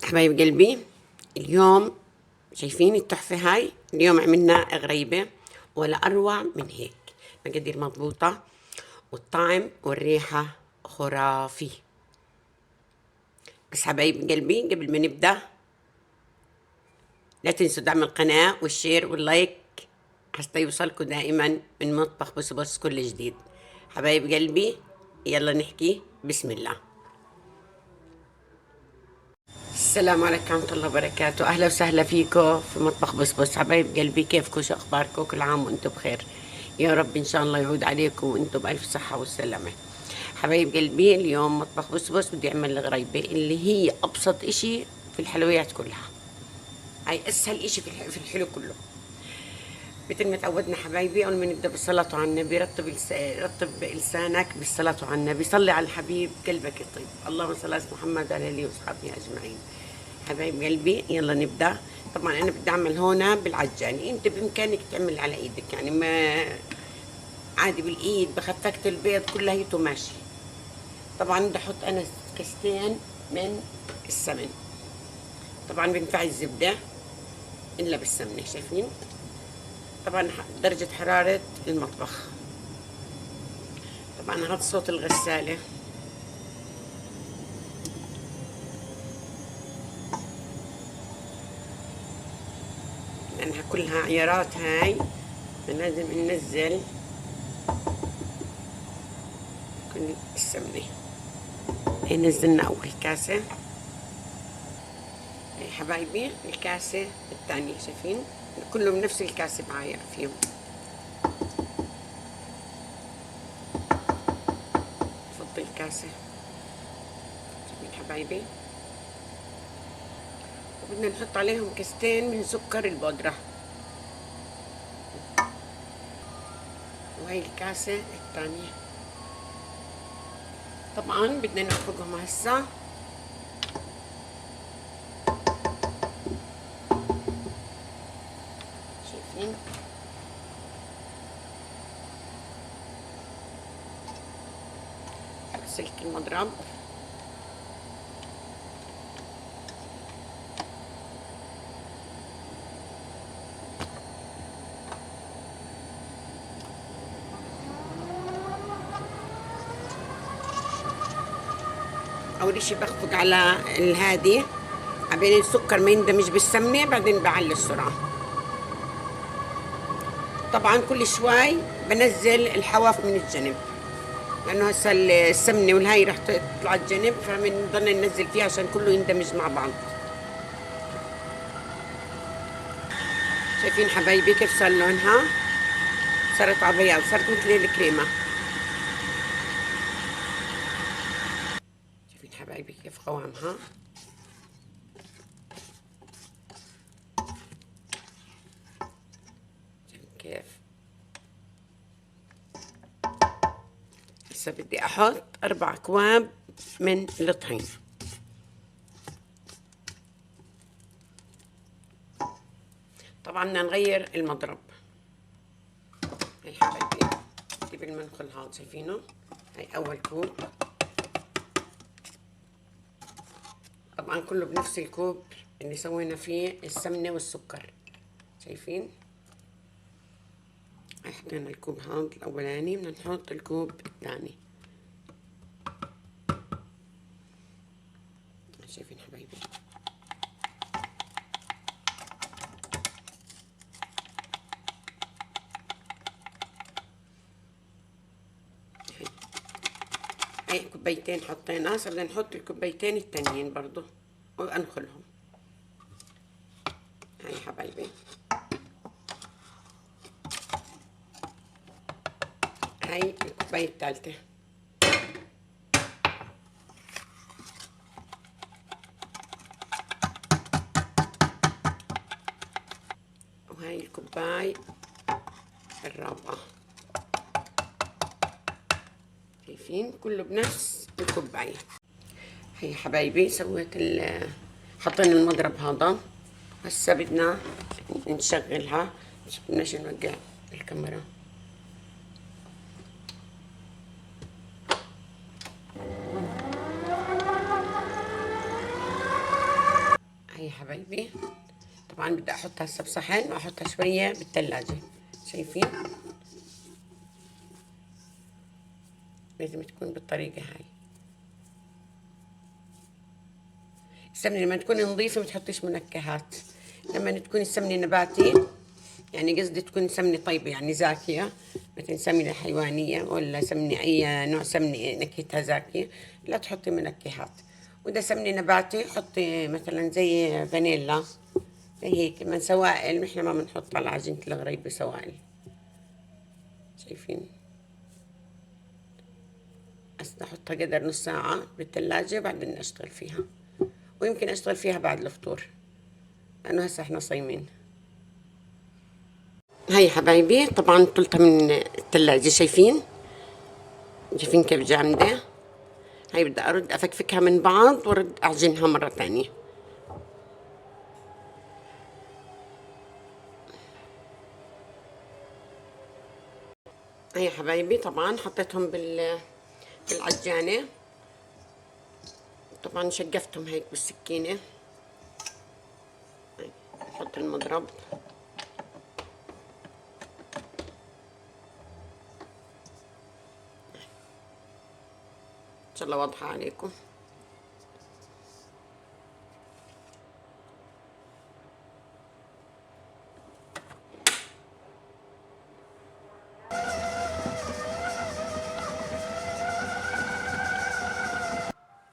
حبايب قلبي، اليوم شايفين التحفة هاي؟ اليوم عملنا غريبة ولا أروع من هيك. مقادير مضبوطة والطعم والريحة خرافي. بس حبايب قلبي قبل ما نبدأ لا تنسوا دعم القناة والشير واللايك حتى يوصلكم دائما من مطبخ بس كل جديد. حبايب قلبي يلا نحكي بسم الله. السلام عليكم ورحمة الله وبركاته. أهلا وسهلا فيكم في مطبخ بس حبايب قلبي، كيفكم؟ شو أخباركم؟ كل عام وأنتم بخير يا رب. إن شاء الله يعود عليكم وأنتم بألف صحة والسلامة. حبايب قلبي اليوم مطبخ بس بدي أعمل الغريبة اللي هي أبسط إشي في الحلويات كلها. هاي أسهل إشي في الحلو كله. مثل ما تعودنا حبايبي، أول ما نبدأ بالصلاة على النبي رطب لسانك بالصلاة على النبي، صلي على الحبيب قلبك يطيب. اللهم صل على محمد وعلى آله وصحبه أجمعين. حبايب قلبي يلا نبدأ. طبعا أنا بدي أعمل هون بالعجان، أنت بإمكانك تعمل على إيدك، يعني ما عادي بالإيد بخفقت البيض كلها ماشي. طبعا بدي أحط أنا كستين من السمن. طبعا بينفع الزبدة إلا بالسمنة، شايفين؟ طبعا درجة حرارة المطبخ. طبعا هذا صوت الغسالة. لأنها كلها عيارات هاي، فلازم ننزل كل السمنة. هي نزلنا أول كاسة. هي حبايبي الكاسة الثانية، شايفين؟ كله بنفس الكاسة معايا فيهم. فضي الكاسة، شايفين حبايبي؟ وبدنا نحط عليهم كاستين من سكر البودرة. وهي الكاسة الثانية. طبعا بدنا نخفقهم هسا. شايفين؟ سلك المضرب. اول اشي بخفق على الهادي عبين السكر ما يندمج بالسمنه، بعدين بعلي السرعه. طبعا كل شوي بنزل الحواف من الجنب، لانه هسه السمنه والهاي رح تطلع على الجنب، فبنضل ننزل فيها عشان كله يندمج مع بعض. شايفين حبايبي كيف صار لونها؟ صارت على بياض، صارت مثل الكريمه. شايفين حبايبي كيف قوامها؟ كيف؟ هسه بدي احط 4 أكواب من الطحين. طبعا بدنا نغير المضرب. هي حبايبي جيب المنخل هذا، شايفينه؟ هي اول كوب. طبعا كله بنفس الكوب اللي سوينا فيه السمنة والسكر، شايفين؟ هي حطينا الكوب هذا الاولاني، بدنا نحط الكوب الثاني. شايفين حبايبي؟ هي كوبايتين حطينا، هسه بدنا نحط الكوبايتين التانيين برضو وانخلهم. هاي حبايبي هاي الكوباية الثالثة. وهاي الكوباية الرابعة. شايفين؟ كله بنفس الكوباية. هي حبايبي سويت حطينا المضرب هذا. هسه بدنا نشغلها. مش بدناش نوقع الكاميرا. حبايبي طبعا بدي احطها هسه بصحن واحطها شوية بالثلاجة. شايفين؟ لازم تكون بالطريقة هاي. السمنة لما تكون نظيفة ما تحطيش منكهات. لما تكون السمنة نباتي، يعني قصدي تكون سمنة طيبة يعني زاكية، مثل سمنة حيوانية ولا سمنة أي نوع سمنة نكهتها زاكية، لا تحطي منكهات. وإذا سمنة نباتي حطي مثلا زي فانيلا، زي هيك من سوائل. نحن ما بنحط على عجينة الغريبة سوائل. شايفين؟ هسه أحطها قدر نص ساعة بالثلاجة بعدين أشتغل فيها، ويمكن أشتغل فيها بعد الفطور لأنه هسه إحنا صايمين. هاي حبايبي طبعا طلتها من الثلاجة. شايفين؟ شايفين كيف جامدة؟ هاي بدي أرد أفكفكها من بعض وأرد أعجنها مرة تانية. هاي حبايبي طبعا حطيتهم بالعجانة. طبعا شقفتهم هيك بالسكينة. نحط المضرب. إن شاء الله واضحة عليكم.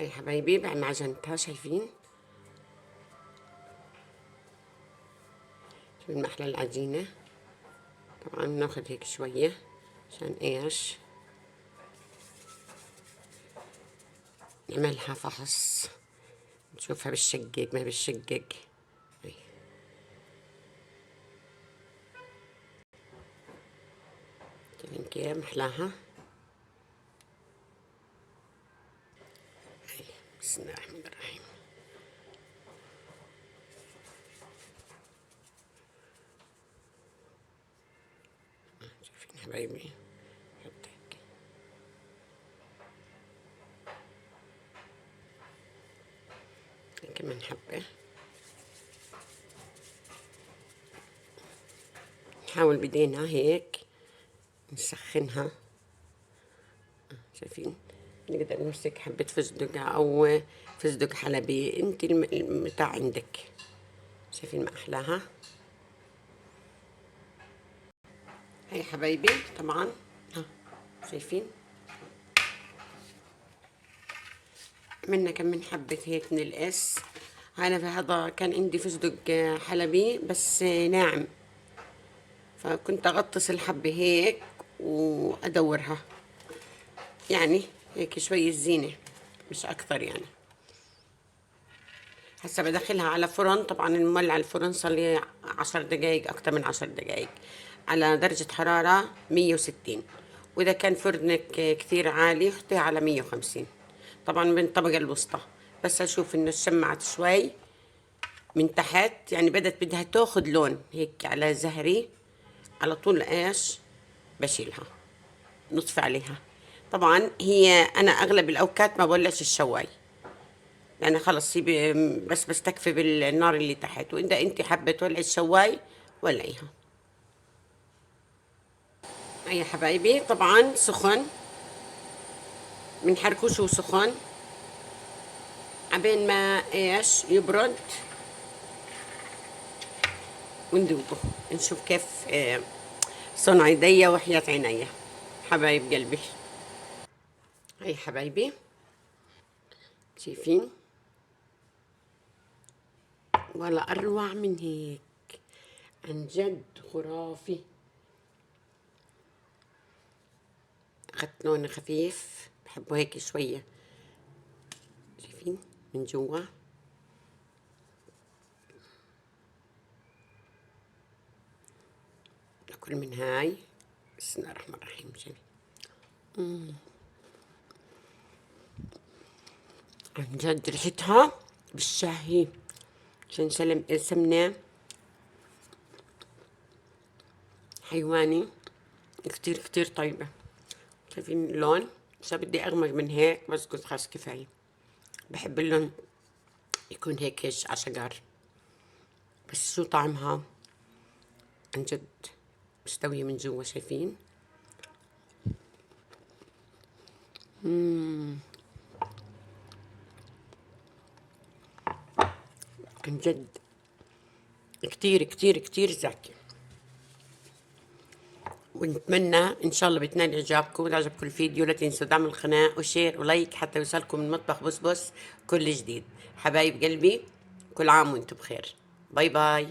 هاي حبايبي بعد ما عجنتها شايفين؟ شايفين محلى العجينة؟ طبعا ناخد هيك شوية عشان ايش؟ نعملها فحص نشوفها بالشقق ما بالشقق. شايفين كيف محلاها؟ بسم الله الرحمن الرحيم. شايفين حبايبي؟ حط هيك كمان حبة. نحاول بدينا هيك نسخنها. شايفين؟ نقدر نمسك حبة فستق أو فستق حلبي، انت المتاع عندك. شايفين ما أحلاها؟ هاي حبايبي طبعا شايفين؟ عملنا كم من حبة هيك من القس. هذا كان عندي فستق حلبي بس ناعم، فكنت أغطس الحبة هيك وأدورها، يعني هيك شوية زينة مش أكثر يعني. هسه بدخلها على فرن. طبعا المولع الفرن صار لي 10 دقايق، أكثر من 10 دقايق، على درجة حرارة 160. وإذا كان فرنك كثير عالي حطيه على 150. طبعا من الطبقة الوسطى. بس أشوف إنه شمعت شوي من تحت، يعني بدها تاخد لون هيك على زهري، على طول إيش بشيلها نطفي عليها. طبعا هي أنا أغلب الأوقات ما بولعش الشواي، لأن خلص هي بس بستكفي بالنار اللي تحت. وإذا أنت حابة تولعي الشواي ولعيها. هيا حبايبي طبعا سخن، بنحركوش سخن عبين ما ايش يبرد وندوقه نشوف كيف صنع يديا وحياة عينيا. حبايب قلبي، هاي حبايبي شايفين؟ ولا أروع من هيك، عن جد خرافي. أخذت لون خفيف، بحبه هيك شوية. شايفين من جوا؟ ناكل من هاي. بسم الله الرحمن الرحيم. شايفين؟ عن جد ريحتها بالشهي، عشان سمنة حيواني كتير كتير طيبة. شايفين اللون؟ بس بدي أغمق من هيك، بس قلت خلاص كفاية. بحب اللون يكون هيك عشقار. بس شو طعمها عن جد، مستوية من جوا، شايفين؟ عن جد كتير كتير كتير زاكي. ونتمنى ان شاء الله بتنال اعجابكم. اذا عجبكم الفيديو لا تنسوا دعم القناة وشير ولايك حتى يوصلكم من مطبخ بسبس كل جديد. حبايب قلبي، كل عام وانتم بخير. باي باي.